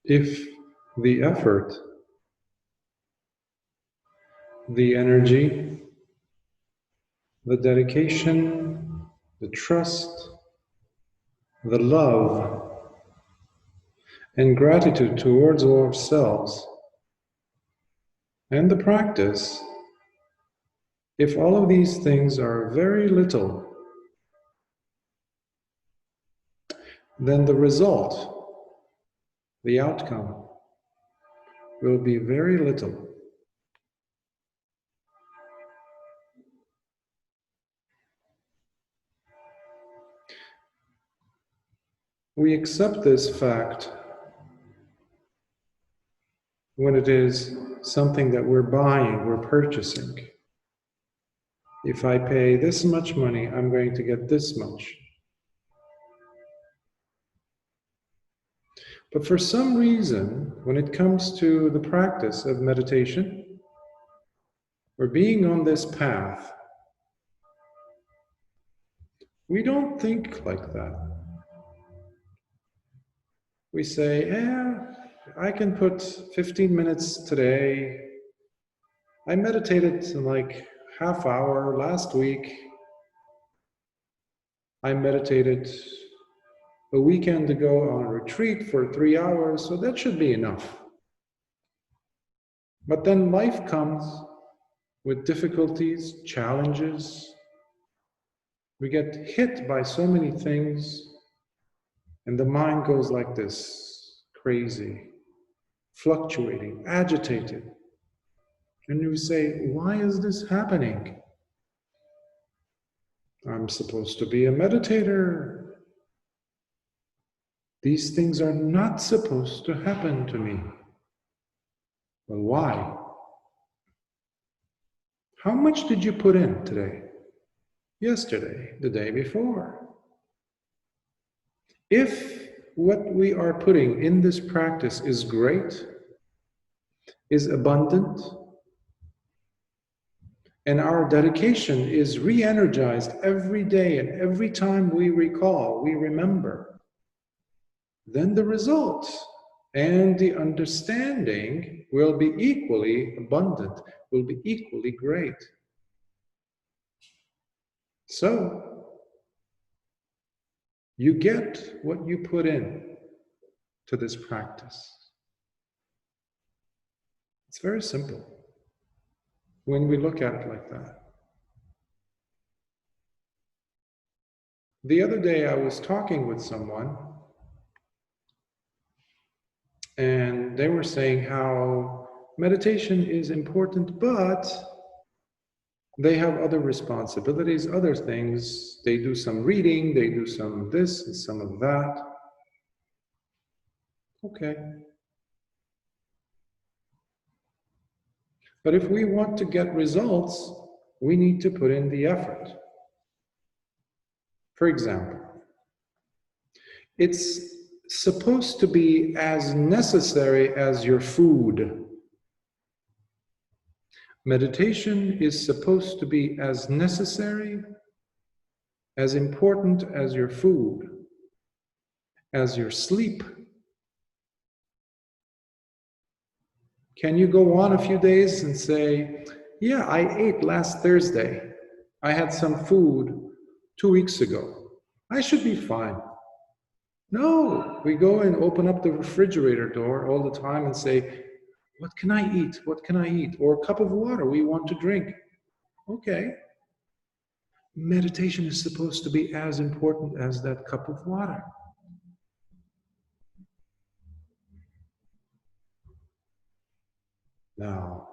If the effort, the energy, the dedication, the trust, the love, and gratitude towards ourselves, and the practice, if all of these things are very little, then the result, the outcome, will be very little. We accept this fact when it is something that we're buying, we're purchasing. If I pay this much money, I'm going to get this much. But for some reason, when it comes to the practice of meditation, or being on this path, we don't think like that. We say, I can put 15 minutes today. I meditated like half hour last week. I meditated a weekend ago on a retreat for 3 hours, so that should be enough. But then life comes with difficulties, challenges. We get hit by so many things, and the mind goes like this, crazy, fluctuating, agitated. And you say, why is this happening? I'm supposed to be a meditator. These things are not supposed to happen to me. Well, why? How much did you put in today? Yesterday, the day before? If what we are putting in this practice is great, is abundant, and our dedication is re-energized every day and every time we recall, we remember, then the results and the understanding will be equally abundant, will be equally great. So, you get what you put in to this practice. It's very simple when we look at it like that. The other day I was talking with someone, and they were saying how meditation is important, but they have other responsibilities, other things. They do some reading, they do some of this and some of that. Okay. But if we want to get results, we need to put in the effort. For example, it's supposed to be as necessary as your food. Meditation is supposed to be as necessary, as important as your food, as your sleep. Can you go on a few days and say, yeah, I ate last Thursday. I had some food 2 weeks ago. I should be fine. No, we go and open up the refrigerator door all the time and say, what can I eat? What can I eat? Or a cup of water we want to drink. Okay. Meditation is supposed to be as important as that cup of water. Now,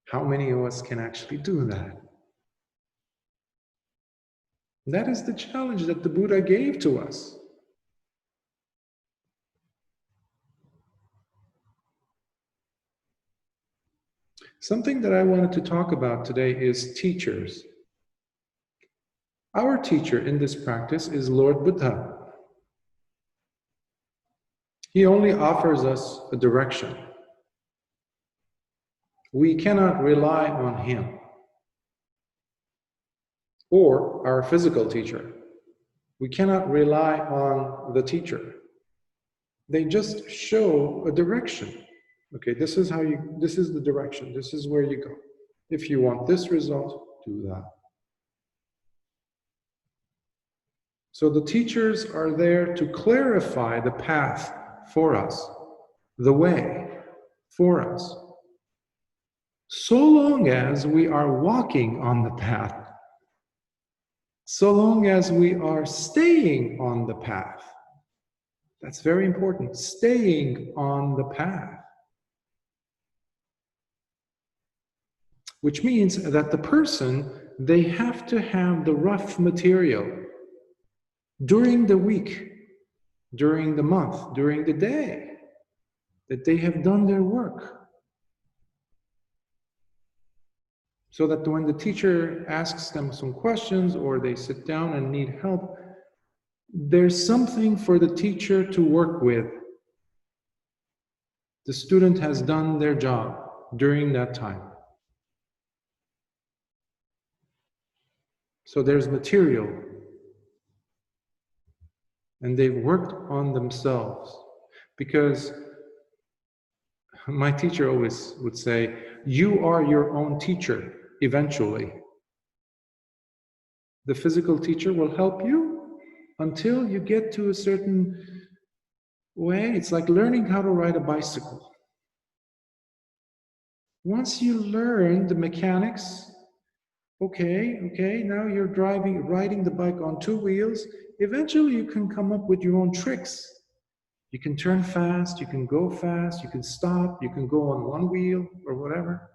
how many of us can actually do that? That is the challenge that the Buddha gave to us. Something that I wanted to talk about today is teachers. Our teacher in this practice is Lord Buddha. He only offers us a direction. We cannot rely on him or our physical teacher. We cannot rely on the teacher. They just show a direction. Okay, this is the direction, this is where you go. If you want this result, do that. So the teachers are there to clarify the path for us, the way for us. So long as we are walking on the path, so long as we are staying on the path. That's very important, staying on the path. Which means that the person, they have to have the rough material during the week, during the month, during the day, that they have done their work. So that when the teacher asks them some questions or they sit down and need help, there's something for the teacher to work with. The student has done their job during that time. So there's material. And they've worked on themselves. Because my teacher always would say, you are your own teacher eventually. The physical teacher will help you until you get to a certain way. It's like learning how to ride a bicycle. Once you learn the mechanics, okay, now you're riding the bike on 2 wheels, eventually you can come up with your own tricks. You can turn fast, you can go fast, you can stop, you can go on 1 wheel or whatever.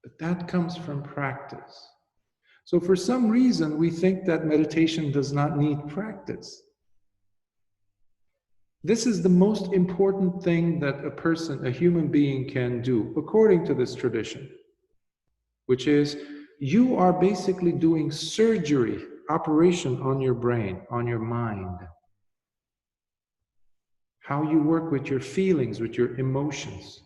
But that comes from practice. So for some reason, we think that meditation does not need practice. This is the most important thing that a person, a human being, can do, according to this tradition, which is you are basically doing surgery, operation on your brain, on your mind. How you work with your feelings, with your emotions.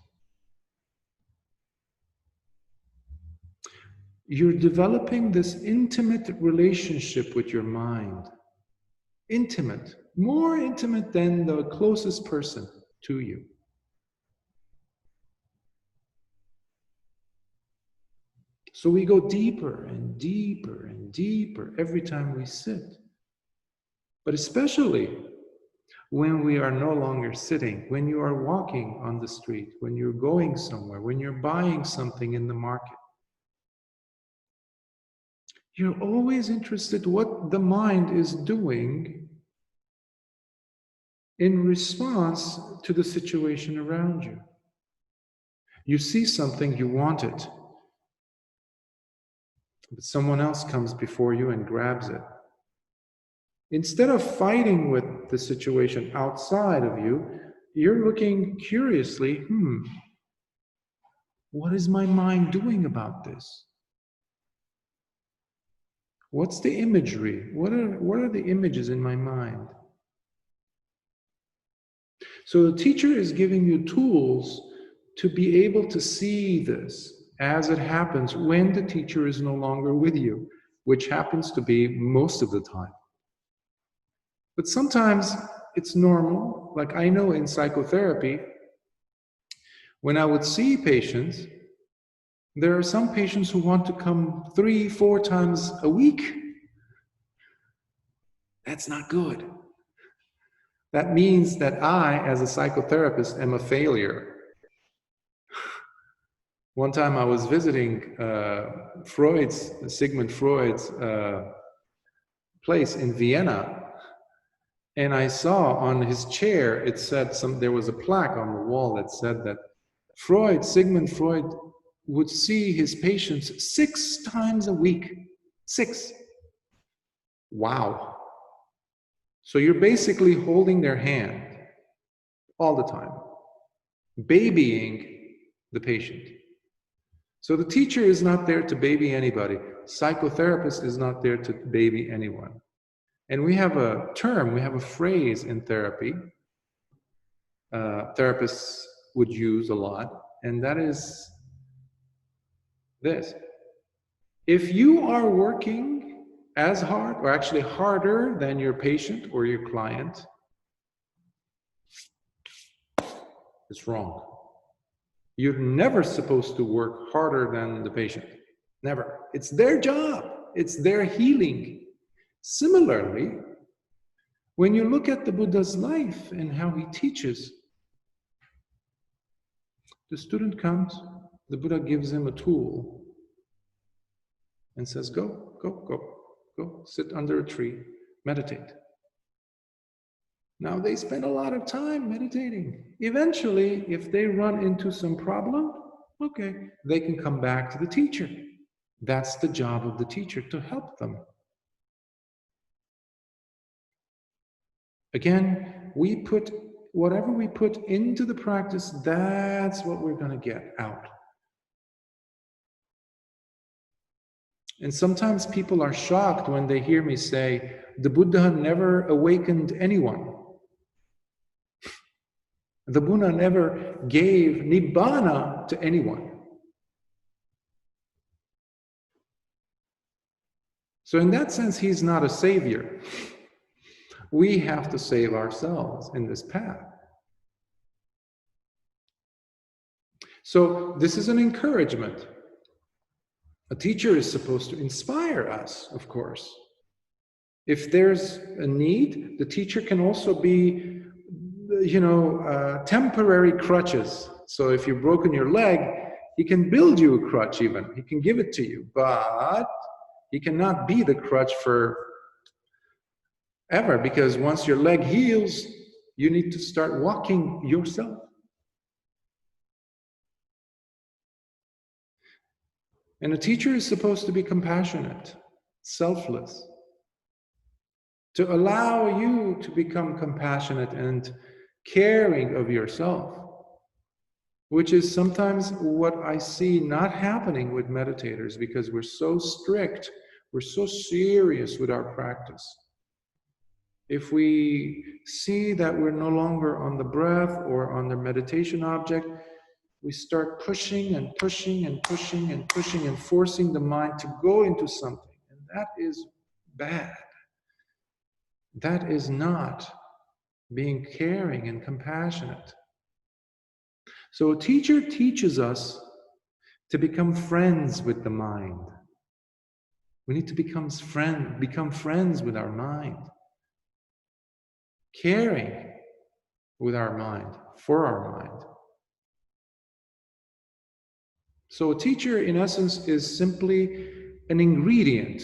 You're developing this intimate relationship with your mind. Intimate, more intimate than the closest person to you. So we go deeper and deeper and deeper every time we sit. But especially when we are no longer sitting, when you are walking on the street, when you're going somewhere, when you're buying something in the market. You're always interested what the mind is doing in response to the situation around you. You see something, you want it, but someone else comes before you and grabs it. Instead of fighting with the situation outside of you, you're looking curiously, what is my mind doing about this? What's the imagery? What are the images in my mind? So the teacher is giving you tools to be able to see this as it happens when the teacher is no longer with you, which happens to be most of the time. But sometimes it's normal. Like I know in psychotherapy, when I would see patients, there are some patients who want to come 3-4 times a week. That's not good. That means that I, as a psychotherapist, am a failure. One time I was visiting Sigmund Freud's place in Vienna, and I saw on his chair, it said there was a plaque on the wall that said that Sigmund Freud would see his patients 6 times a week. 6. Wow. So you're basically holding their hand all the time, babying the patient. So the teacher is not there to baby anybody. Psychotherapist is not there to baby anyone. And we have a term, we have a phrase in therapy, therapists would use a lot, and that is this. If you are working as hard, or actually harder than your patient or your client, it's wrong. You're never supposed to work harder than the patient. Never. It's their job. It's their healing. Similarly, when you look at the Buddha's life and how he teaches, the student comes, the Buddha gives him a tool and says, go, sit under a tree, meditate. Now they spend a lot of time meditating. Eventually, if they run into some problem, okay, they can come back to the teacher. That's the job of the teacher, to help them. Again, whatever we put into the practice, that's what we're going to get out. And sometimes people are shocked when they hear me say, the Buddha never awakened anyone. The Buddha never gave Nibbana to anyone. So in that sense, he's not a savior. We have to save ourselves in this path. So this is an encouragement. A teacher is supposed to inspire us, of course. If there's a need, the teacher can also be, temporary crutches. So if you've broken your leg, he can build you a crutch even. He can give it to you, but he cannot be the crutch for ever, because once your leg heals, you need to start walking yourself. And a teacher is supposed to be compassionate, selfless, to allow you to become compassionate and caring of yourself, which is sometimes what I see not happening with meditators, because we're so strict, we're so serious with our practice. If we see that we're no longer on the breath or on the meditation object, we start pushing and pushing and pushing and pushing and forcing the mind to go into something. And that is bad. That is not being caring and compassionate. So a teacher teaches us to become friends with the mind. We need to become friends with our mind. Caring with our mind, for our mind. So a teacher, in essence, is simply an ingredient.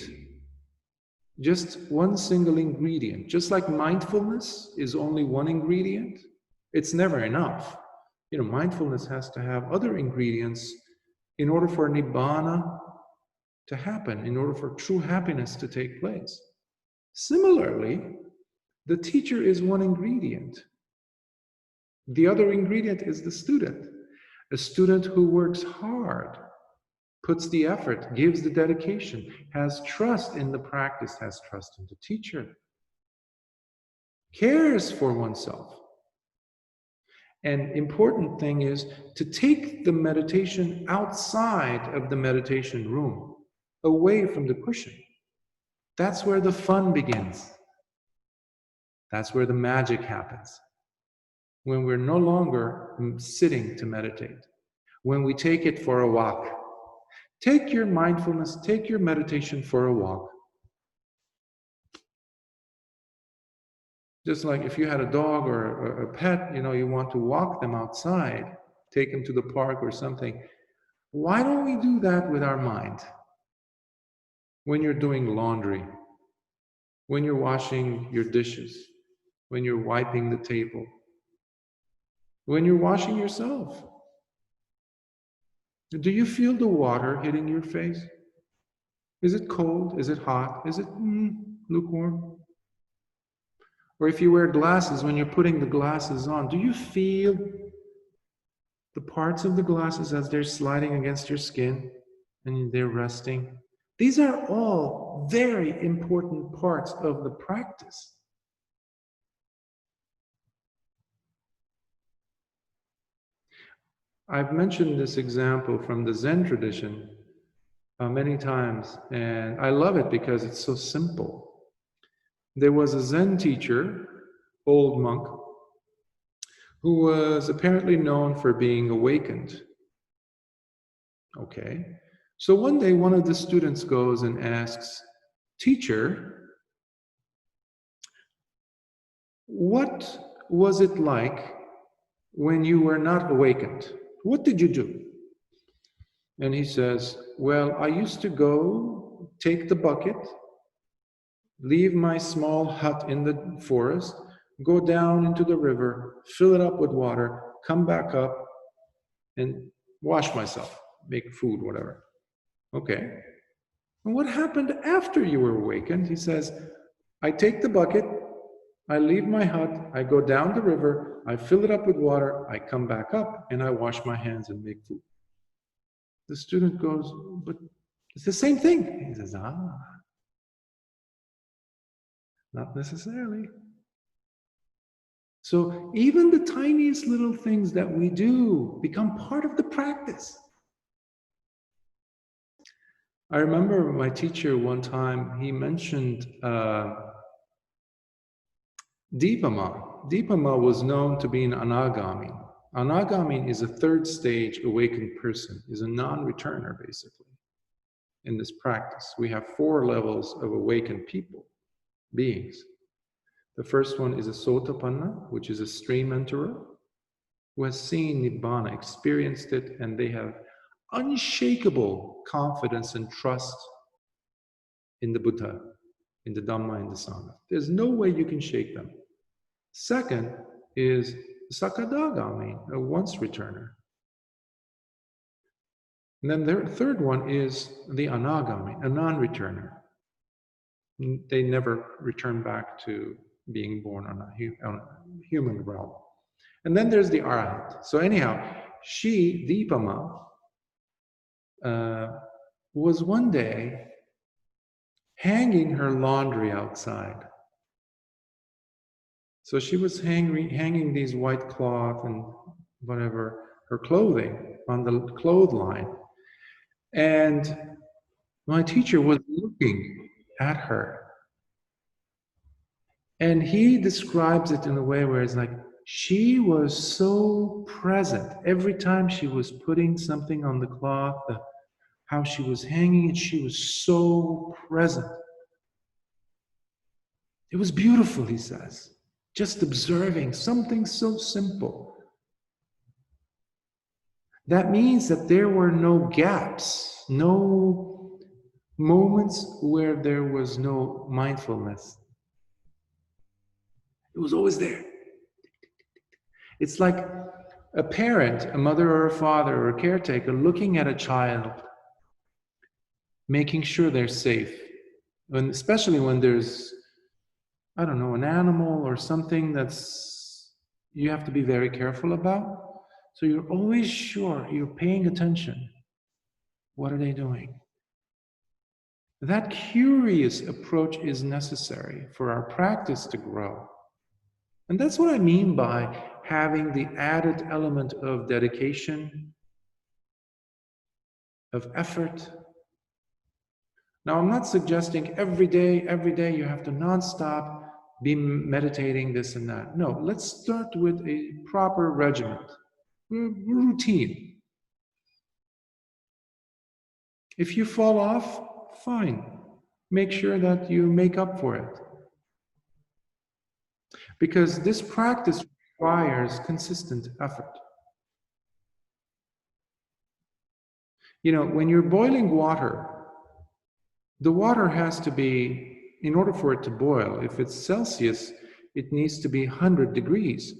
Just one single ingredient. Just like mindfulness is only one ingredient, it's never enough. Mindfulness has to have other ingredients in order for Nibbana to happen, in order for true happiness to take place. Similarly, the teacher is one ingredient. The other ingredient is the student. A student who works hard, puts the effort, gives the dedication, has trust in the practice, has trust in the teacher, cares for oneself. And important thing is to take the meditation outside of the meditation room, away from the cushion. That's where the fun begins. That's where the magic happens. When we're no longer sitting to meditate, when we take it for a walk. Take your mindfulness, take your meditation for a walk. Just like if you had a dog or a pet, you want to walk them outside, take them to the park or something. Why don't we do that with our mind? When you're doing laundry, when you're washing your dishes, when you're wiping the table, when you're washing yourself. Do you feel the water hitting your face? Is it cold? Is it hot? Is it lukewarm? Or if you wear glasses, when you're putting the glasses on, do you feel the parts of the glasses as they're sliding against your skin and they're resting? These are all very important parts of the practice. I've mentioned this example from the Zen tradition many times, and I love it because it's so simple. There was a Zen teacher, old monk, who was apparently known for being awakened. Okay. So one day, one of the students goes and asks, "Teacher, what was it like when you were not awakened? What did you do?" And he says, "Well, I used to go take the bucket, leave my small hut in the forest, go down into the river, fill it up with water, come back up, and wash myself, make food, whatever." Okay. And what happened after you were awakened? He says, "I take the bucket, I leave my hut, I go down the river, I fill it up with water, I come back up, and I wash my hands and make food." The student goes, "But it's the same thing." He says, not necessarily. So even the tiniest little things that we do become part of the practice. I remember my teacher one time, he mentioned Dhamma. Dhamma was known to be an anagami. Anagami is a third stage awakened person, is a non-returner basically. In this practice, we have 4 levels of awakened people, beings. The first one is a sotapanna, which is a stream enterer, who has seen Nibbana, experienced it, and they have unshakable confidence and trust in the Buddha, in the Dhamma, in the Sangha. There's no way you can shake them. Second is Sakadagami, a once returner. And then the third one is the Anagami, a non-returner. They never return back to being born on a human realm. And then there's the Arhat. So anyhow, she, Dipama, was one day hanging her laundry outside. So she was hanging these white cloth and whatever, her clothing on the clothesline. And my teacher was looking at her. And he describes it in a way where it's like, she was so present. Every time she was putting something on the cloth, how she was hanging it, she was so present. It was beautiful, he says. Just observing something so simple. That means that there were no gaps, no moments where there was no mindfulness. It was always there. It's like a parent, a mother or a father or a caretaker looking at a child, making sure they're safe. Especially when there's, I don't know, an animal or something that's you have to be very careful about. So you're always sure, you're paying attention. What are they doing? That curious approach is necessary for our practice to grow. And that's what I mean by having the added element of dedication, of effort. Now, I'm not suggesting every day you have to nonstop be meditating this and that. No, let's start with a proper regimen, routine. If you fall off, fine. Make sure that you make up for it. Because this practice requires consistent effort. You know, when you're boiling water, the water has to be, in order for it to boil, if it's Celsius, it needs to be 100 degrees.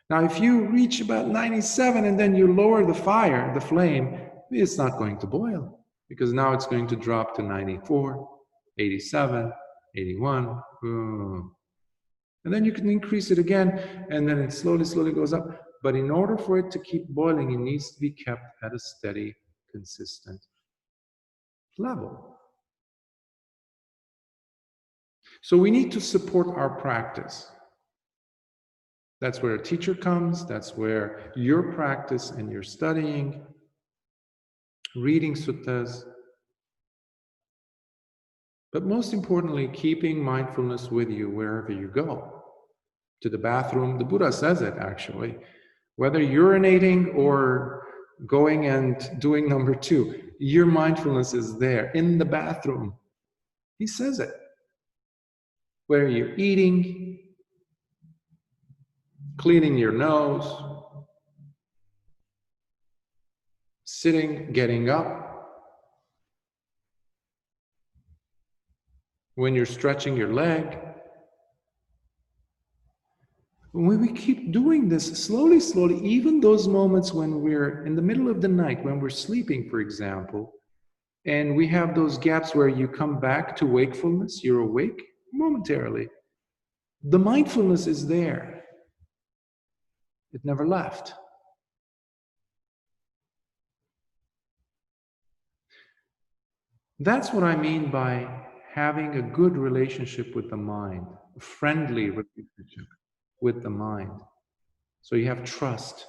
Now, if you reach about 97 and then you lower the fire, the flame, it's not going to boil because now it's going to drop to 94, 87, 81. And then you can increase it again, and then it slowly goes up. But in order for it to keep boiling, it needs to be kept at a steady, consistent level. So we need to support our practice. That's where a teacher comes. That's where your practice and your studying. reading suttas, but most importantly, keeping mindfulness with you wherever you go. To the bathroom, the Buddha says it actually. Whether urinating or going and doing number 2, your mindfulness is there in the bathroom. He says it. Whether you're eating, cleaning your nose, sitting, getting up, when you're stretching your leg. When we keep doing this slowly, even those moments when we're in the middle of the night, when we're sleeping, for example, and we have those gaps where you come back to wakefulness, you're awake momentarily. The mindfulness is there. It never left. That's what I mean by having a good relationship with the mind, a friendly relationship with the mind. So you have trust.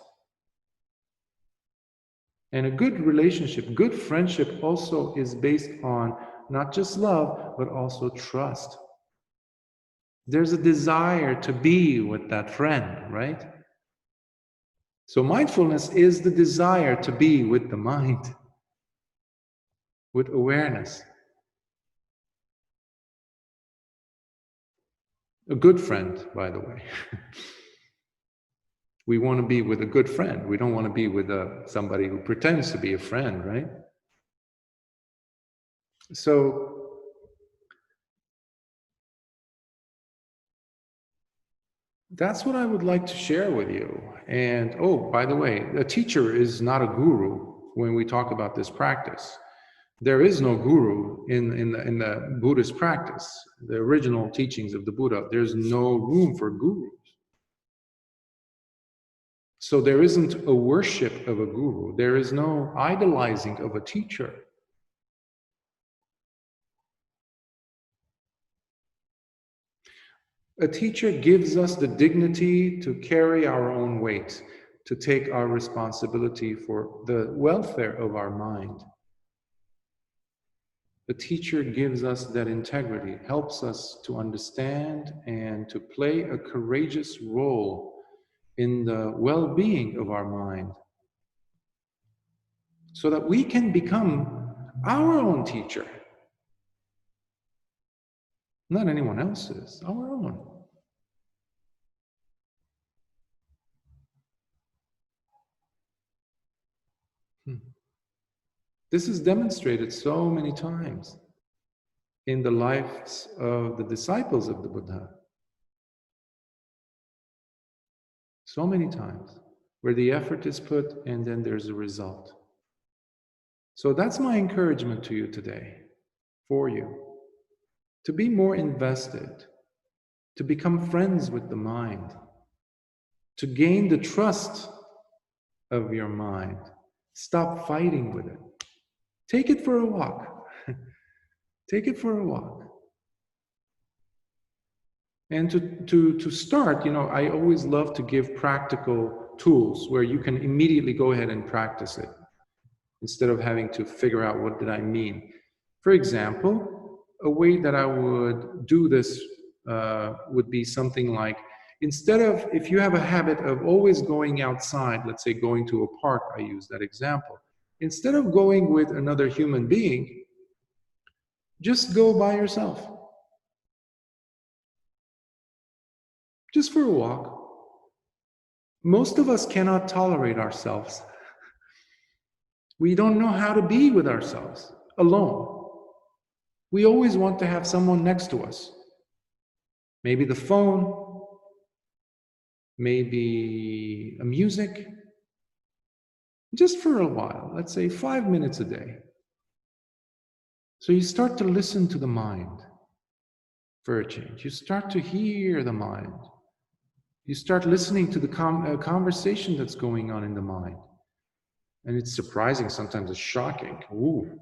And a good relationship, good friendship also is based on not just love, but also trust. There's a desire to be with that friend, right? So mindfulness is the desire to be with the mind, with awareness. A good friend, by the way. We want to be with a good friend. We don't want to be with somebody who pretends to be a friend, right? So that's what I would like to share with you. And oh, by the way, a teacher is not a guru when we talk about this practice. There is no guru in the Buddhist practice, the original teachings of the Buddha. There's no room for gurus. So there isn't a worship of a guru. There is no idolizing of a teacher. A teacher gives us the dignity to carry our own weight, to take our responsibility for the welfare of our mind. The teacher gives us that integrity, helps us to understand and to play a courageous role in the well-being of our mind, so that we can become our own teacher. Not anyone else's, our own. This is demonstrated so many times in the lives of the disciples of the Buddha. So many times where the effort is put and then there's a result. So that's my encouragement to you today, for you, to be more invested, to become friends with the mind, to gain the trust of your mind. Stop fighting with it. Take it for a walk. Take it for a walk. And to start, I always love to give practical tools where you can immediately go ahead and practice it, instead of having to figure out what did I mean. For example, a way that I would do this would be something like, instead of, if you have a habit of always going outside, let's say going to a park, I use that example. Instead of going with another human being, just go by yourself. Just for a walk. Most of us cannot tolerate ourselves. We don't know how to be with ourselves alone. We always want to have someone next to us. Maybe the phone, maybe a music. Just for a while, let's say 5 minutes a day. So you start to listen to the mind for a change. You start to hear the mind. You start listening to the conversation that's going on in the mind. And it's surprising, sometimes it's shocking. Ooh.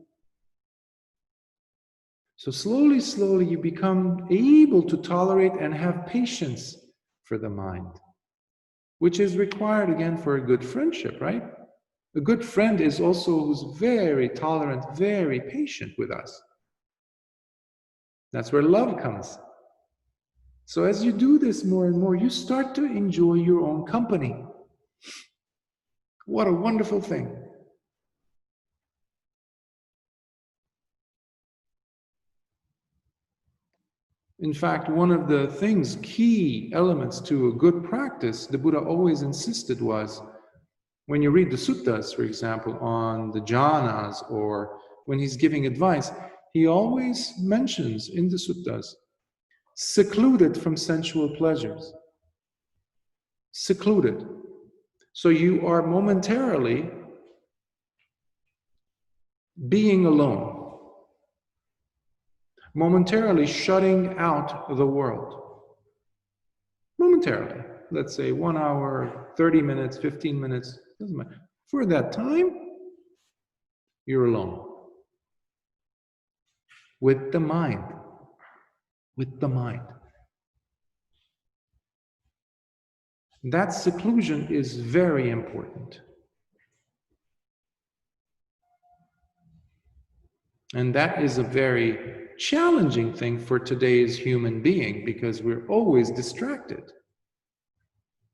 So slowly, you become able to tolerate and have patience for the mind, which is required again for a good friendship, right? A good friend is also who's very tolerant, very patient with us. That's where love comes. So as you do this more and more, you start to enjoy your own company. What a wonderful thing. In fact, one of the things, key elements to a good practice, the Buddha always insisted was, when you read the suttas, for example, on the jhanas, or when he's giving advice, he always mentions in the suttas, secluded from sensual pleasures. Secluded. So you are momentarily being alone. Momentarily shutting out the world. Momentarily. Let's say 1 hour, 30 minutes, 15 minutes, doesn't matter. For that time, you're alone. With the mind. With the mind. That seclusion is very important. And that is a very challenging thing for today's human being, because we're always distracted.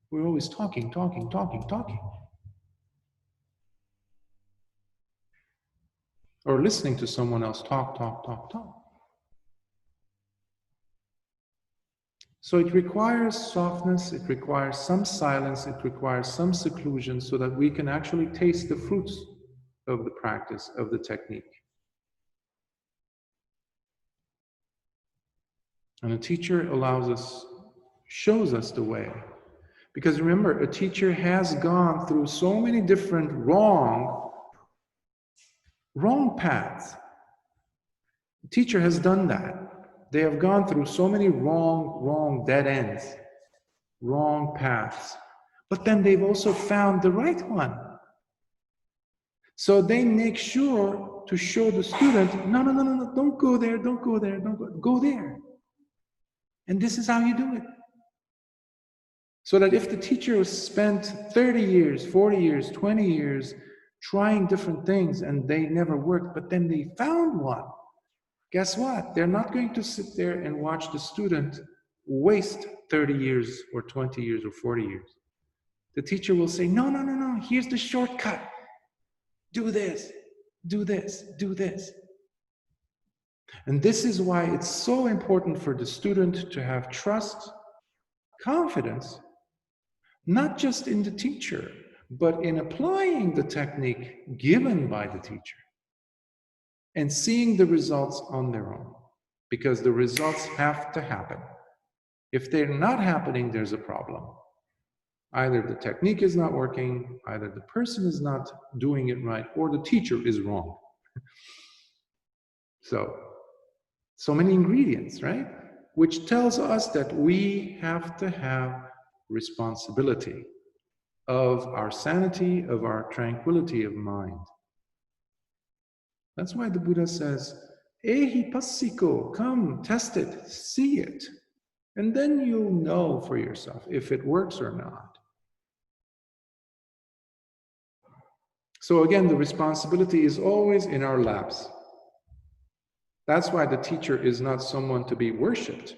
We're always talking. Or listening to someone else talk. So it requires softness, it requires some silence, it requires some seclusion, so that we can actually taste the fruits of the practice, of the technique. And a teacher allows us, shows us the way. Because remember, a teacher has gone through so many different wrong paths. The teacher has done that. They have gone through so many wrong dead ends, wrong paths. But then they've also found the right one. So they make sure to show the student, no, don't go there, go there. And this is how you do it. So that if the teacher has spent 30 years, 40 years, 20 years trying different things and they never worked, but then they found one, guess what? They're not going to sit there and watch the student waste 30 years or 20 years or 40 years. The teacher will say, no, here's the shortcut. Do this, do this, do this. And this is why it's so important for the student to have trust, confidence, not just in the teacher, but in applying the technique given by the teacher and seeing the results on their own, because the results have to happen. If they're not happening, there's a problem. Either the technique is not working, either the person is not doing it right, or the teacher is wrong. So many ingredients, right? Which tells us that we have to have responsibility of our sanity, of our tranquility of mind. That's why the Buddha says, Ehi passiko, come, test it, see it. And then you'll know for yourself if it works or not. So again, the responsibility is always in our laps. That's why the teacher is not someone to be worshipped,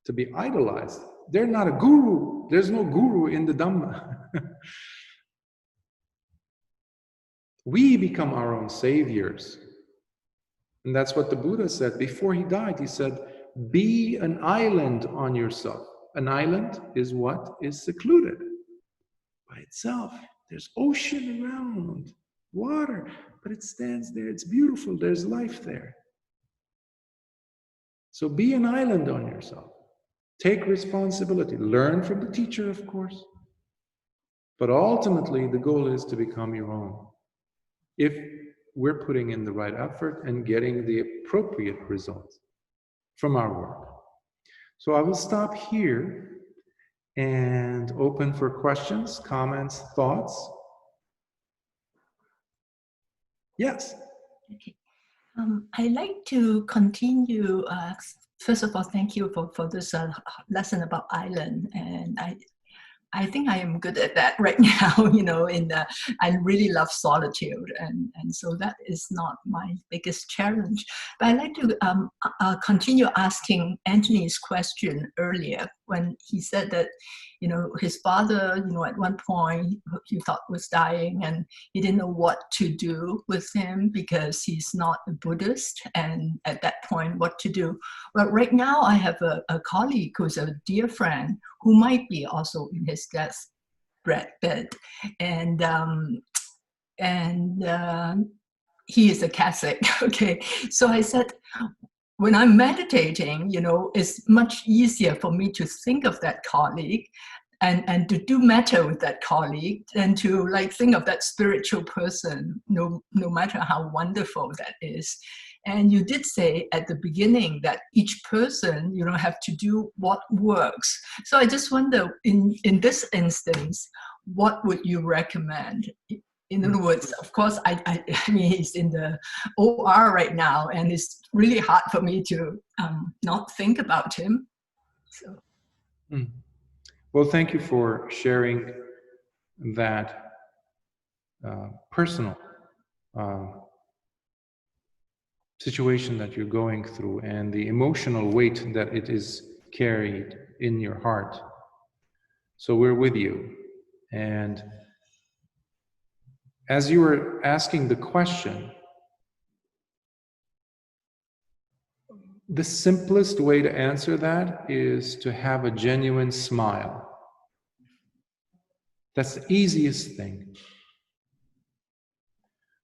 to be idolized. They're not a guru. There's no guru in the Dhamma. We become our own saviors. And that's what the Buddha said. Before he died, he said, be an island on yourself. An island is what? Is secluded by itself. There's ocean around, water, but it stands there. It's beautiful. There's life there. So be an island on yourself. Take responsibility. Learn from the teacher, of course. But ultimately, the goal is to become your own. If we're putting in the right effort and getting the appropriate results from our work. So I will stop here and open for questions, comments, thoughts. Yes. Okay. I'd like to continue. First of all, thank you for this lesson about island. And I think I am good at that right now. I really love solitude, and so that is not my biggest challenge. But I'd like to continue asking Anthony's question earlier when he said that, his father, at one point he thought was dying, and he didn't know what to do with him because he's not a Buddhist, and at that point, what to do? Well, right now I have a colleague who's a dear friend who might be also in his deathbed, and he is a Catholic. Okay, so I said, when I'm meditating, it's much easier for me to think of that colleague and to do metta with that colleague than to think of that spiritual person, no matter how wonderful that is. And you did say at the beginning that each person, have to do what works. So I just wonder, in this instance, what would you recommend? In other words, of course, I mean, he's in the OR right now, and it's really hard for me to not think about him. So. Well, thank you for sharing that personal situation that you're going through and the emotional weight that it is carried in your heart. So we're with you. And as you were asking the question, the simplest way to answer that is to have a genuine smile. That's the easiest thing.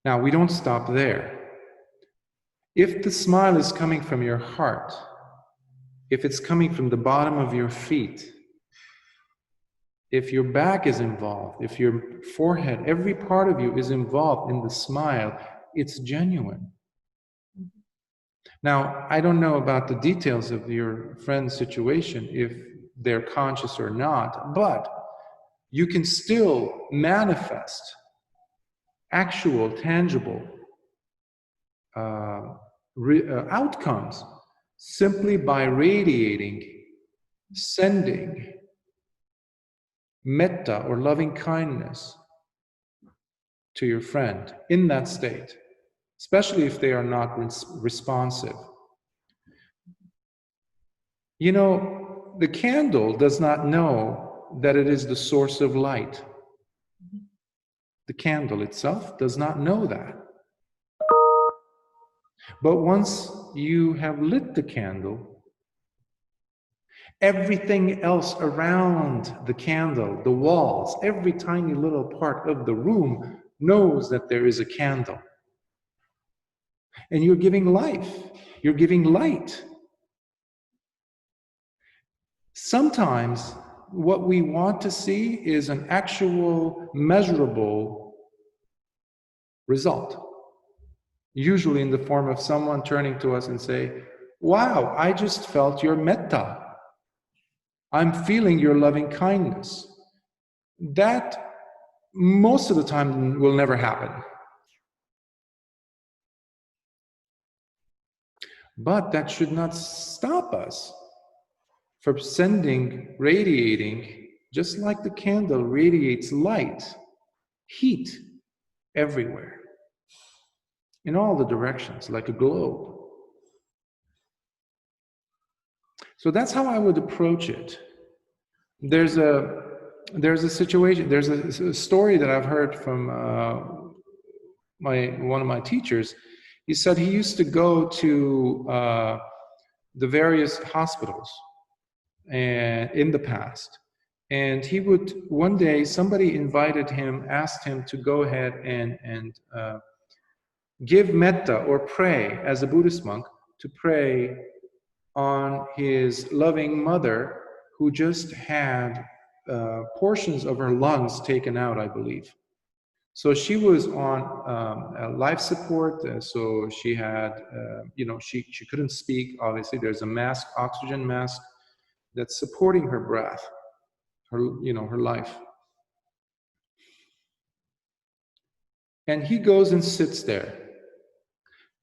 Now, we don't stop there. If the smile is coming from your heart, if it's coming from the bottom of your feet, if your back is involved, if your forehead, every part of you is involved in the smile, it's genuine. Now, I don't know about the details of your friend's situation, if they're conscious or not, but you can still manifest actual, tangible outcomes simply by radiating, sending metta or loving kindness to your friend in that state, especially if they are not responsive. The candle does not know that it is the source of light. The candle itself does not know that. But once you have lit the candle, everything else around the candle, the walls, every tiny little part of the room knows that there is a candle. And you're giving life, you're giving light. Sometimes what we want to see is an actual, measurable result. Usually in the form of someone turning to us and say, wow, I just felt your metta. I'm feeling your loving kindness. That most of the time will never happen. But that should not stop us from sending, radiating, just like the candle radiates light, heat everywhere, in all the directions, like a globe. So that's how I would approach it. There's a situation, there's a story that I've heard from one of my teachers. He said he used to go to the various hospitals and in the past, and he would, one day somebody invited him, asked him to go ahead and give metta or pray as a Buddhist monk, to pray on his loving mother who just had portions of her lungs taken out, I believe. So she was on life support, so she had, she couldn't speak, obviously. There's a mask, oxygen mask, that's supporting her breath, her life. And he goes and sits there,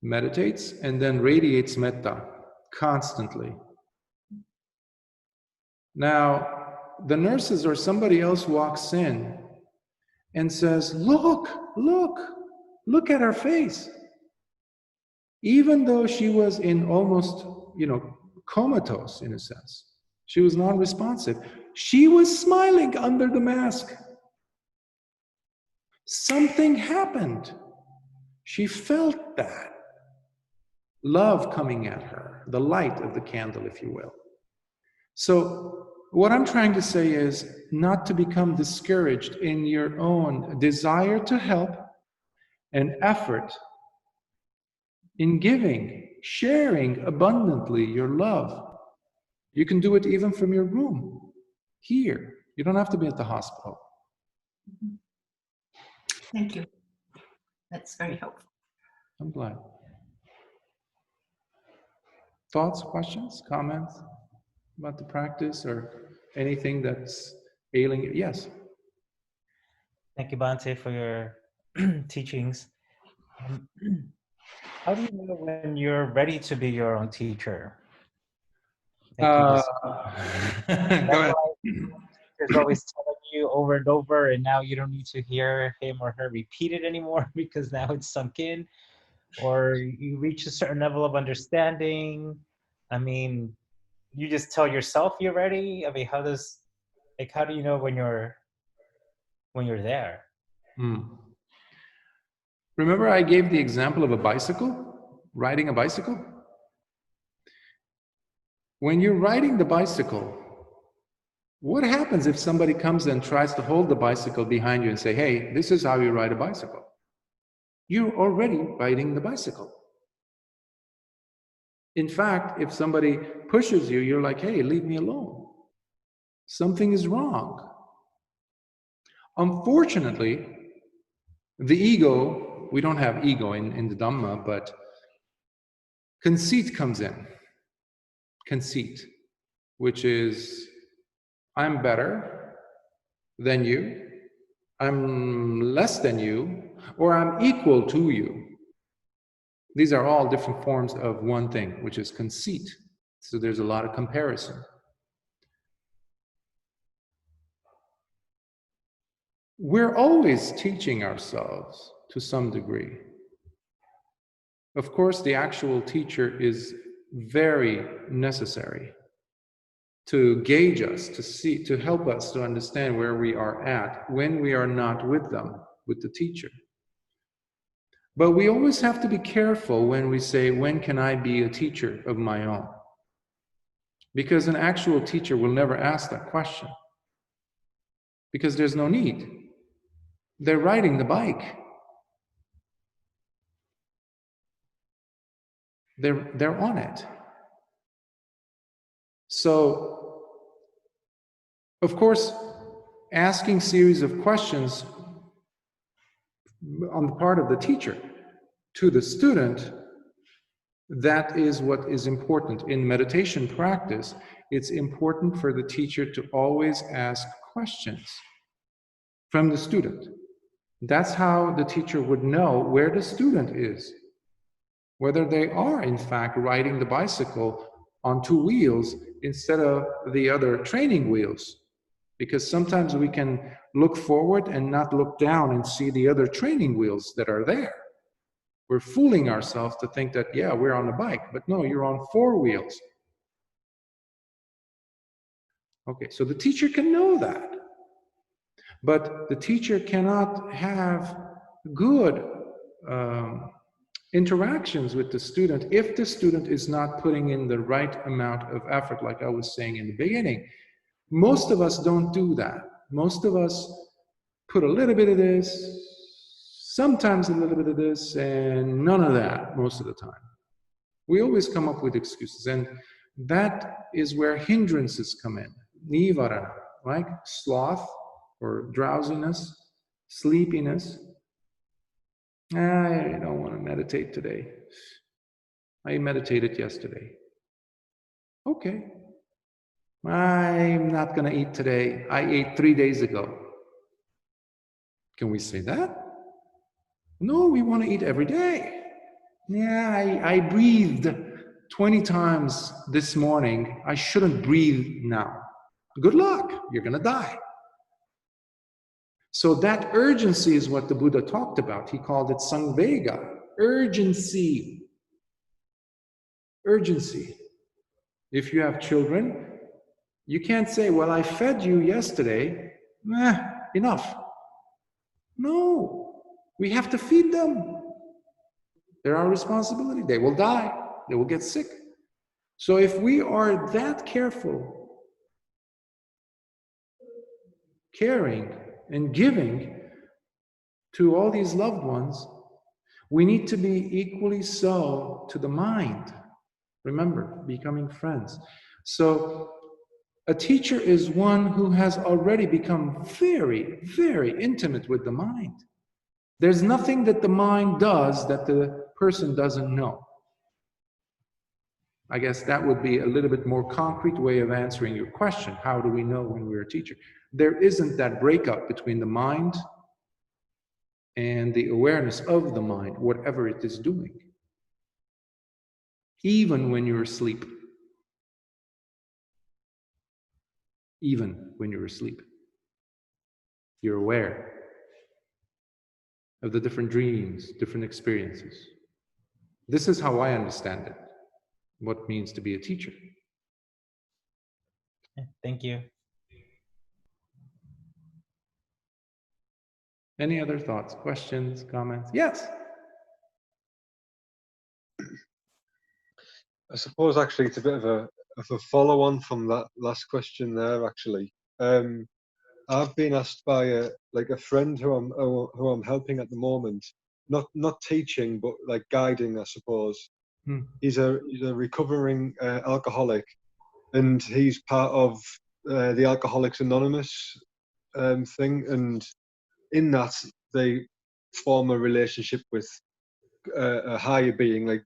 meditates, and then radiates metta constantly. Now, the nurses or somebody else walks in and says, look at her face. Even though she was in almost, comatose in a sense, she was non-responsive, she was smiling under the mask. Something happened. She felt that love coming at her, the light of the candle, if you will. So what I'm trying to say is not to become discouraged in your own desire to help and effort in giving, sharing abundantly your love. You can do it even from your room, here. You don't have to be at the hospital. Thank you. That's very helpful. I'm glad. Thoughts, questions, comments about the practice or anything that's ailing you? Yes. Thank you, Bhante, for your teachings. How do you know when you're ready to be your own teacher? Go ahead. There's always telling you over and over, and now you don't need to hear him or her repeat it anymore because now it's sunk in, or you reach a certain level of understanding. I mean, you just tell yourself you're ready. I mean, how do you know when you're there? Remember I gave the example of a bicycle, riding a bicycle? When you're riding the bicycle, what happens if somebody comes and tries to hold the bicycle behind you and say, hey, this is how you ride a bicycle? You're already riding the bicycle. In fact, if somebody pushes you, you're like, hey, leave me alone. Something is wrong. Unfortunately, the ego, we don't have ego in the Dhamma, but conceit comes in. Conceit, which is, I'm better than you, I'm less than you, or I'm equal to you. These are all different forms of one thing, which is conceit. So there's a lot of comparison. We're always teaching ourselves to some degree. Of course, the actual teacher is very necessary to gauge us, to help us to understand where we are at when we are not with them, with the teacher. But we always have to be careful when we say, when can I be a teacher of my own? Because an actual teacher will never ask that question. Because there's no need. They're riding the bike. They're on it. So, of course, asking series of questions on the part of the teacher to the student, that is what is important. In meditation practice, it's important for the teacher to always ask questions from the student. That's how the teacher would know where the student is, whether they are in fact riding the bicycle on two wheels instead of the other training wheels. Because sometimes we can look forward and not look down and see the other training wheels that are there. We're fooling ourselves to think that, yeah, we're on a bike, but no, you're on four wheels. Okay, so the teacher can know that. But the teacher cannot have good interactions with the student if the student is not putting in the right amount of effort, like I was saying in the beginning. Most of us don't do that. Most of us put a little bit of this, sometimes a little bit of this, and none of that most of the time. We always come up with excuses, and that is where hindrances come in. Nibbana, like sloth or drowsiness, sleepiness. I don't want to meditate today. I meditated yesterday. Okay. I'm not going to eat today. I ate 3 days ago. Can we say that? No, we want to eat every day. Yeah, I breathed 20 times this morning. I shouldn't breathe now. Good luck, you're going to die. So that urgency is what the Buddha talked about. He called it samvega, urgency. Urgency. If you have children, you can't say, well, I fed you yesterday, enough. No, we have to feed them. They're our responsibility. They will die. They will get sick. So if we are that careful, caring and giving to all these loved ones, we need to be equally so to the mind. Remember, becoming friends. So a teacher is one who has already become very, very intimate with the mind. There's nothing that the mind does that the person doesn't know. I guess that would be a little bit more concrete way of answering your question. How do we know when we're a teacher? There isn't that breakup between the mind and the awareness of the mind, whatever it is doing. Even when you're asleep. Even when you're asleep. You're aware of the different dreams, different experiences. This is how I understand it. What it means to be a teacher. Thank you. Any other thoughts, questions, comments? Yes. I suppose actually it's a bit of a follow-on from that last question there. Actually, I've been asked by a friend who I'm helping at the moment, not teaching but like guiding, I suppose. He's a recovering alcoholic, and he's part of the Alcoholics Anonymous thing, and in that they form a relationship with a higher being like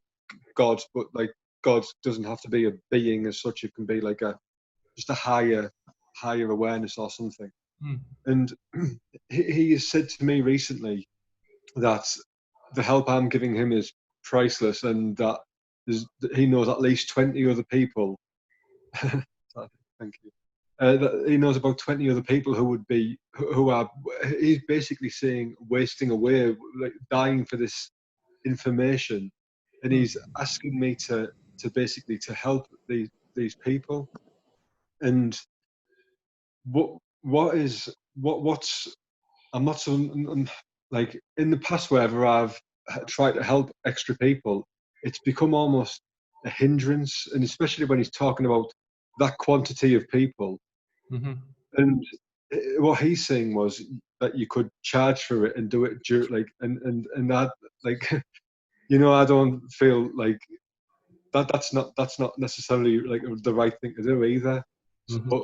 God, but like God doesn't have to be a being as such. It can be like just a higher awareness or something. And he has said to me recently that the help I'm giving him is priceless, and that he knows at least 20 other people. Thank you. That he knows about 20 other people who are he's basically saying wasting away, like dying for this information, and he's asking me to basically to help these people. And what's I'm not so like in the past, wherever I've tried to help extra people, it's become almost a hindrance, and especially when he's talking about that quantity of people. And what he's saying was that you could charge for it and do it and that, like, you know, I don't feel like that's not necessarily like the right thing to do either. But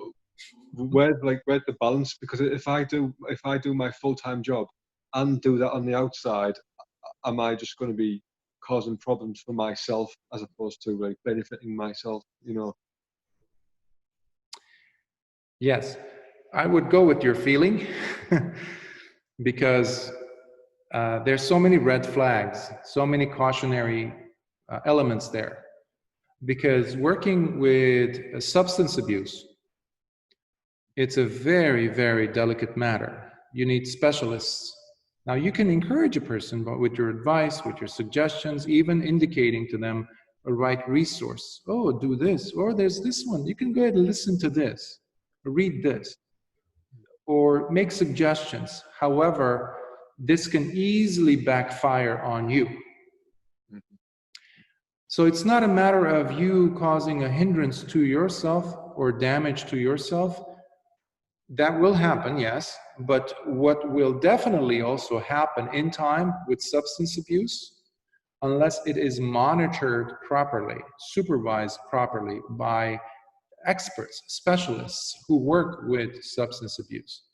where's the balance? Because if I do my full-time job and do that on the outside, am I just going to be causing problems for myself as opposed to like benefiting myself, you know? Yes, I would go with your feeling because there's so many red flags, so many cautionary elements there. Because working with substance abuse, it's a very, very delicate matter. You need specialists. Now, you can encourage a person, but with your advice, with your suggestions, even indicating to them a right resource. Oh, do this, or there's this one. You can go ahead and listen to this, read this, or make suggestions. However, this can easily backfire on you. So it's not a matter of you causing a hindrance to yourself or damage to yourself. That will happen, yes, but what will definitely also happen in time with substance abuse, unless it is monitored properly, supervised properly by experts, specialists who work with substance abuse,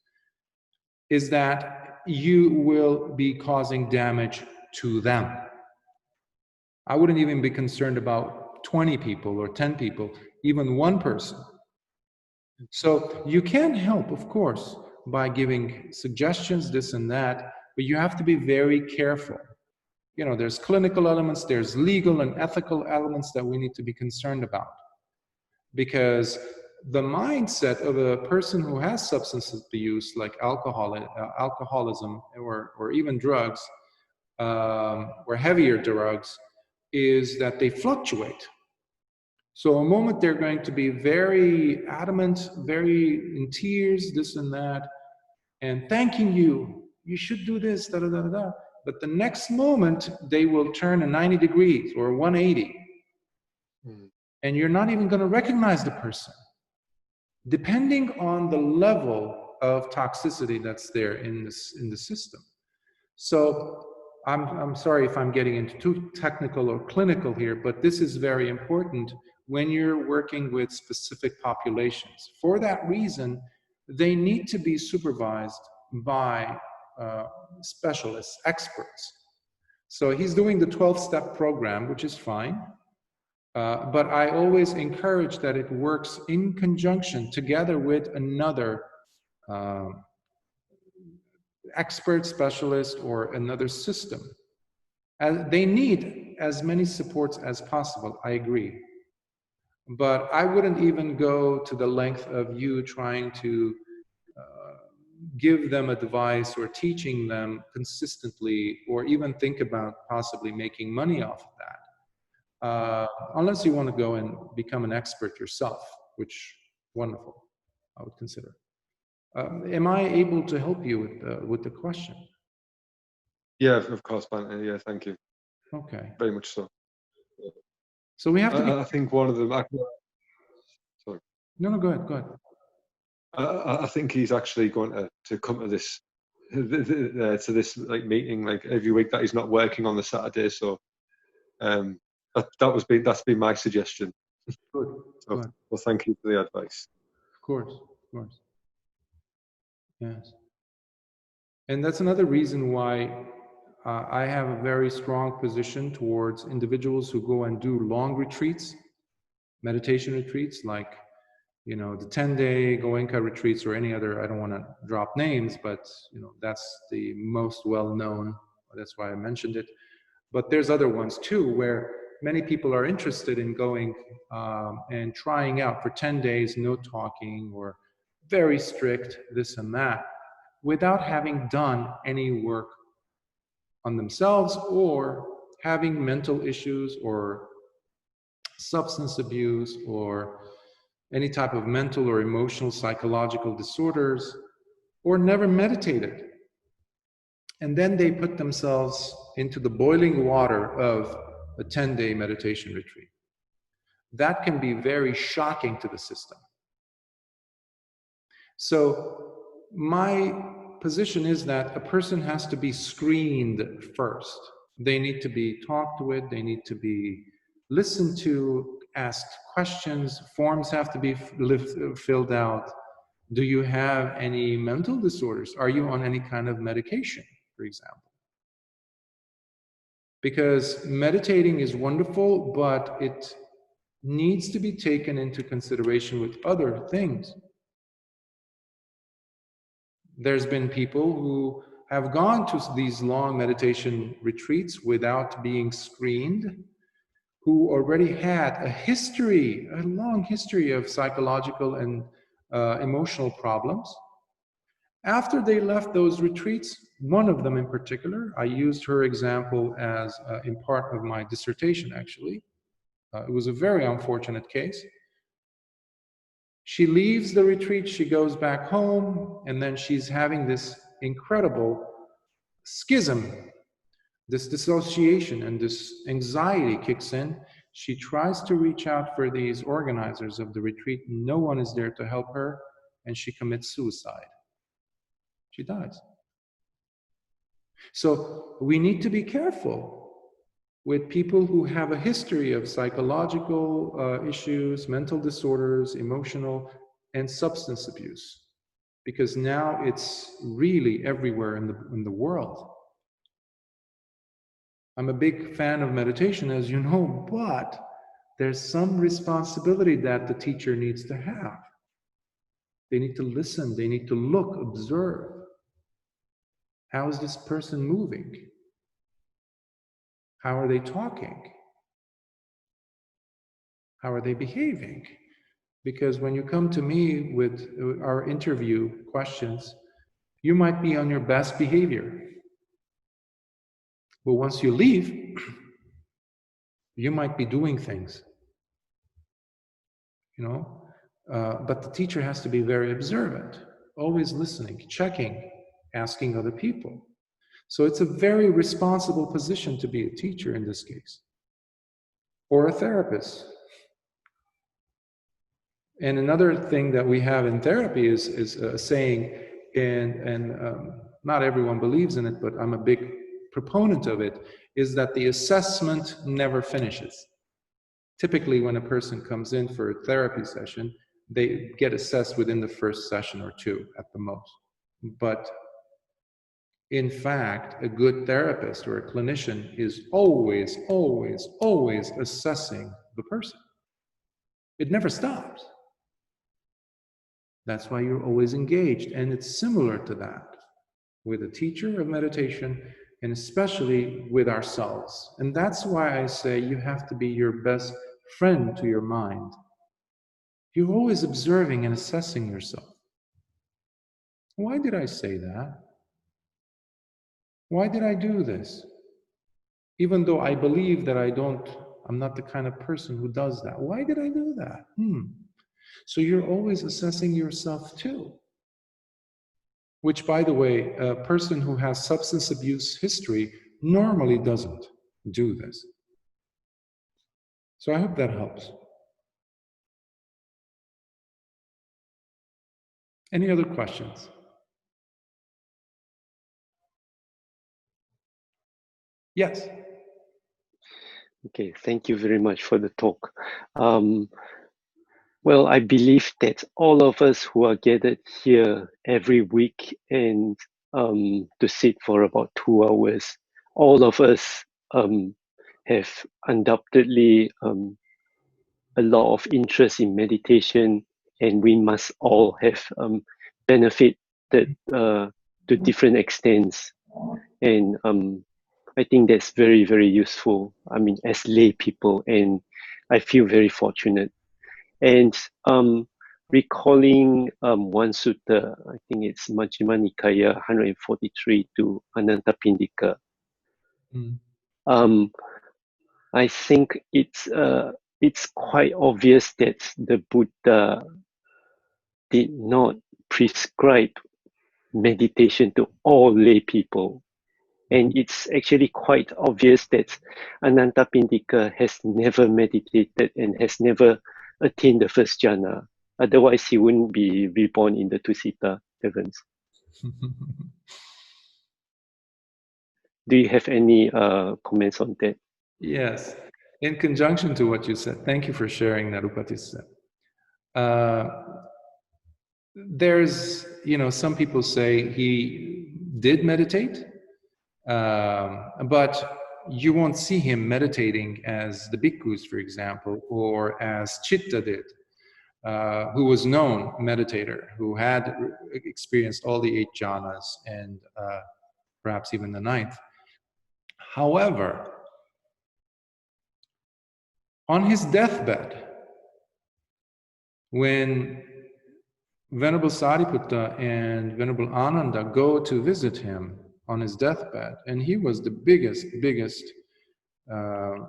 is that you will be causing damage to them. I wouldn't even be concerned about 20 people or 10 people, even one person. So you can help, of course, by giving suggestions, this and that, but you have to be very careful. You know, there's clinical elements, there's legal and ethical elements that we need to be concerned about. Because the mindset of a person who has substance abuse, like alcoholism, or even drugs, or heavier drugs, is that they fluctuate. So a moment they're going to be very adamant, very in tears, this and that, and thanking you, you should do this, da da da da da. But the next moment they will turn a 90 degrees or 180, and you're not even going to recognize the person, depending on the level of toxicity that's there in the system. So I'm sorry if I'm getting into too technical or clinical here, but this is very important when you're working with specific populations. For that reason, they need to be supervised by specialists, experts. So he's doing the 12-step program, which is fine. But I always encourage that it works in conjunction together with another expert specialist or another system. They need as many supports as possible, I agree. But I wouldn't even go to the length of you trying to give them advice or teaching them consistently, or even think about possibly making money off of that. Unless you want to go and become an expert yourself, which, wonderful, I would consider. Am I able to help you with the question? Yeah, of course, man. Yeah, thank you. Okay. Very much so. So we have to be... I think one of them... Sorry. No, go ahead, go ahead. I think he's actually going to come to this like meeting like every week, that he's not working on the Saturday. So that's been my suggestion. Good. So, Good. well, thank you for the advice. Of course, of course. Yes. And that's another reason why I have a very strong position towards individuals who go and do long retreats, meditation retreats, like, you know, the 10-day Goenka retreats or any other. I don't want to drop names, but, you know, that's the most well-known. That's why I mentioned it. But there's other ones too, where many people are interested in going and trying out for 10 days, no talking, or very strict, this and that, without having done any work on themselves, or having mental issues or substance abuse or any type of mental or emotional psychological disorders, or never meditated. And then they put themselves into the boiling water of a 10-day meditation retreat. That can be very shocking to the system. So my position is that a person has to be screened first. They need to be talked with, they need to be listened to, asked questions, forms have to be filled out. Do you have any mental disorders? Are you on any kind of medication, for example? Because meditating is wonderful, but it needs to be taken into consideration with other things. There's been people who have gone to these long meditation retreats without being screened, who already had a history, a long history of psychological and emotional problems. After they left those retreats, one of them in particular, I used her example as in part of my dissertation, actually. It was a very unfortunate case. She leaves the retreat, she goes back home, and then she's having this incredible schism, this dissociation, and this anxiety kicks in. She tries to reach out for these organizers of the retreat. No one is there to help her, and she commits suicide. She dies. So we need to be careful with people who have a history of psychological issues, mental disorders, emotional, and substance abuse, because now it's really everywhere in the world. I'm a big fan of meditation, as you know, but there's some responsibility that the teacher needs to have. They need to listen, they need to look, observe. How is this person moving? How are they talking? How are they behaving? Because when you come to me with our interview questions, you might be on your best behavior. But once you leave, you might be doing things, you know. But the teacher has to be very observant, always listening, checking, asking other people. So it's a very responsible position to be a teacher in this case, or a therapist. And another thing that we have in therapy is a saying, and not everyone believes in it, but I'm a big proponent of it, is that the assessment never finishes. Typically, when a person comes in for a therapy session, they get assessed within the first session or two at the most. But in fact, a good therapist or a clinician is always, always, always assessing the person. It never stops. That's why you're always engaged. And it's similar to that with a teacher of meditation, and especially with ourselves. And that's why I say you have to be your best friend to your mind. You're always observing and assessing yourself. Why did I say that? Why did I do this? Even though I believe that I'm not the kind of person who does that. Why did I do that? So you're always assessing yourself too. Which, by the way, a person who has substance abuse history normally doesn't do this. So I hope that helps. Any other questions? Yes. Okay, thank you very much for the talk. Well, I believe that all of us who are gathered here every week and to sit for about 2 hours, all of us have undoubtedly a lot of interest in meditation, and we must all have benefited to different extents. And I think that's very, very useful. I mean, as lay people, and I feel very fortunate. And recalling one sutta, I think it's Majjhima Nikaya 143 to Anathapindika. I think it's quite obvious that the Buddha did not prescribe meditation to all lay people. And it's actually quite obvious that Anathapindika has never meditated and has never attained the first jhana. Otherwise, he wouldn't be reborn in the Tusita heavens. Do you have any comments on that? Yes. In conjunction to what you said, thank you for sharing that, Upatissa. There's, some people say he did meditate, but you won't see him meditating as the bhikkhus, for example, or as Chitta did, who was known meditator, who had experienced all the 8 jhanas and perhaps even the 9th. However, on his deathbed, when Venerable Sariputta and Venerable Ananda go to visit him on his deathbed, and he was the biggest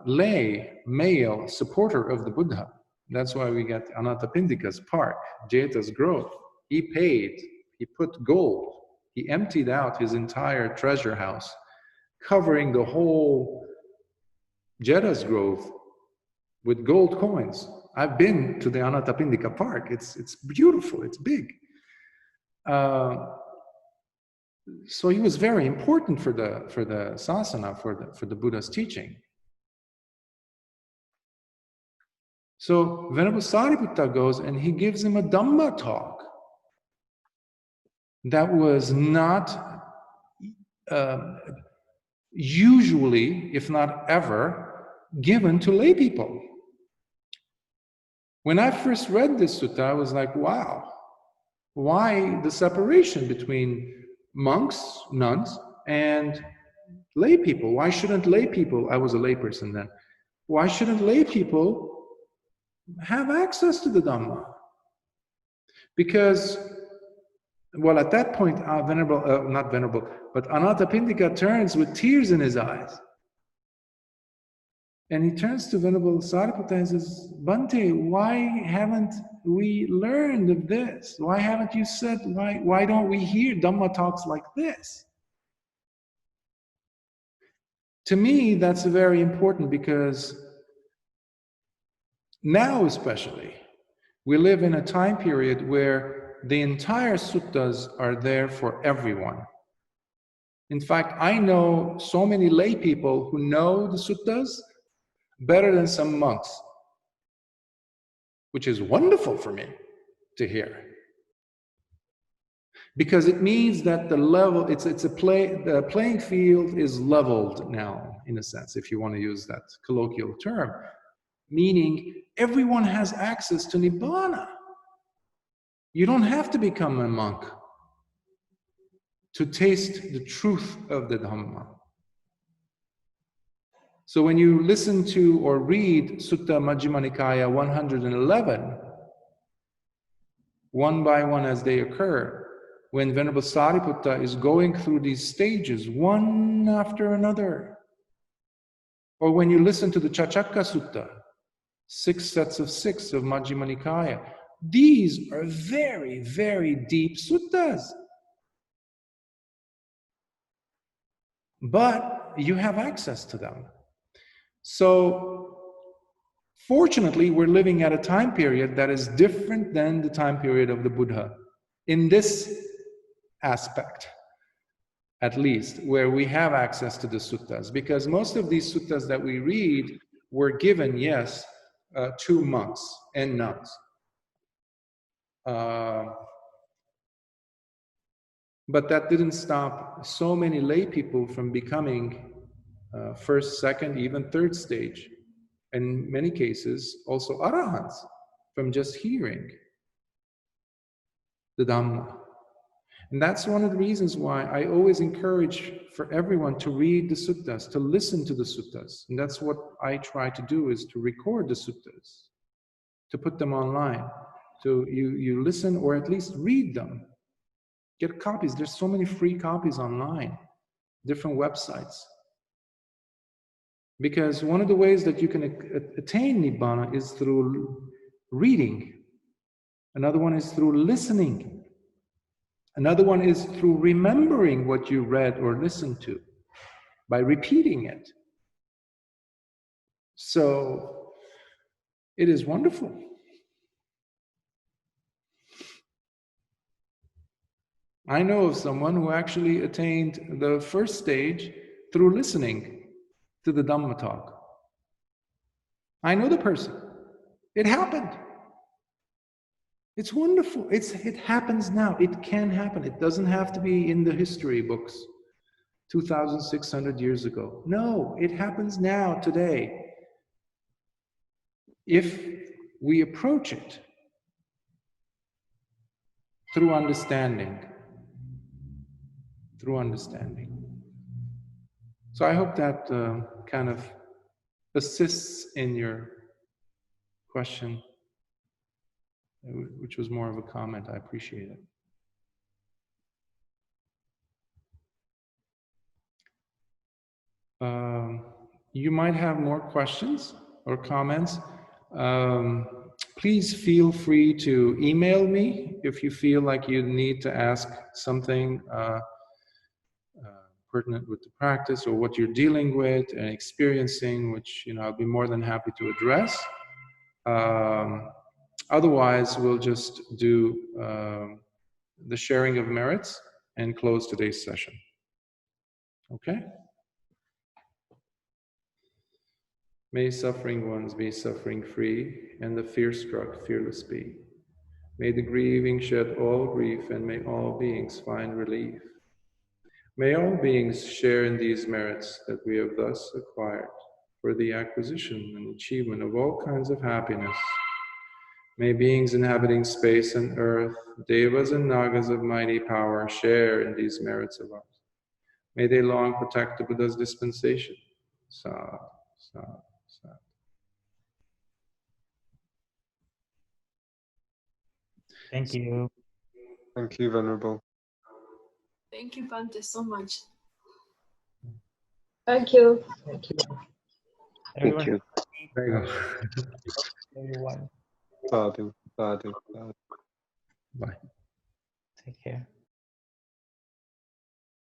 lay male supporter of the Buddha. That's why we get Anathapindika's park, Jeta's grove. He paid, he put gold, he emptied out his entire treasure house, covering the whole Jeta's grove with gold coins. I've been to the Anathapindika park. It's beautiful, it's big. So he was very important for the sasana, for the Buddha's teaching. So Venerable Sariputta goes and he gives him a Dhamma talk that was not usually, if not ever, given to lay people. When I first read this sutta, I was like, wow, why the separation between monks, nuns, and lay people? Why shouldn't lay people, I was a lay person then, why shouldn't lay people have access to the Dhamma? Because, well, at that point, not venerable, but Anathapindika turns with tears in his eyes. And he turns to Venerable Sariputta and says, Bhante, why haven't we learned of this? Why haven't you said, why don't we hear Dhamma talks like this? To me, that's very important, because now especially, we live in a time period where the entire suttas are there for everyone. In fact, I know so many lay people who know the suttas better than some monks, which is wonderful for me to hear. Because it means that the level, the playing field is leveled now, in a sense, if you want to use that colloquial term, meaning everyone has access to Nibbana. You don't have to become a monk to taste the truth of the Dhamma. So when you listen to or read Sutta Majjhima Nikaya 111, one by one as they occur, when Venerable Sariputta is going through these stages, one after another, or when you listen to the Chachakka Sutta, 6 sets of 6 of Majjhima Nikaya, these are very, very deep suttas. But you have access to them. So, fortunately, we're living at a time period that is different than the time period of the Buddha. In this aspect, at least, where we have access to the suttas. Because most of these suttas that we read were given, yes, to monks and nuns. But that didn't stop so many lay people from becoming first, second, even third stage. In many cases, also arahants, from just hearing the Dhamma. And that's one of the reasons why I always encourage for everyone to read the suttas, to listen to the suttas. And that's what I try to do, is to record the suttas, to put them online. So you listen, or at least read them. Get copies. There's so many free copies online, different websites. Because one of the ways that you can attain Nibbana is through reading. Another one is through listening. Another one is through remembering what you read or listened to, by repeating it. So, it is wonderful. I know of someone who actually attained the first stage through listening to the Dhamma talk. I know the person. It happened. It's wonderful. It happens now. It can happen. It doesn't have to be in the history books 2,600 years ago. No, it happens now, today. If we approach it through understanding. Through understanding. So I hope that kind of assists in your question, which was more of a comment. I appreciate it. You might have more questions or comments. Please feel free to email me if you feel like you need to ask something pertinent with the practice or what you're dealing with and experiencing, which I'll be more than happy to address. Otherwise, we'll just do the sharing of merits and close today's session. Okay? May suffering ones be suffering free, and the fear-struck fearless be. May the grieving shed all grief, and may all beings find relief. May all beings share in these merits that we have thus acquired for the acquisition and achievement of all kinds of happiness. May beings inhabiting space and earth, devas and nagas of mighty power, share in these merits of ours. May they long protect the Buddha's dispensation. Sadhu, sadhu, sadhu. Thank you. Thank you, Venerable. Thank you, Bhante, so much. Thank you. Thank you. Thank Everyone, you. There you go. everyone, Sadhu, sadhu, sadhu. Bye. take care.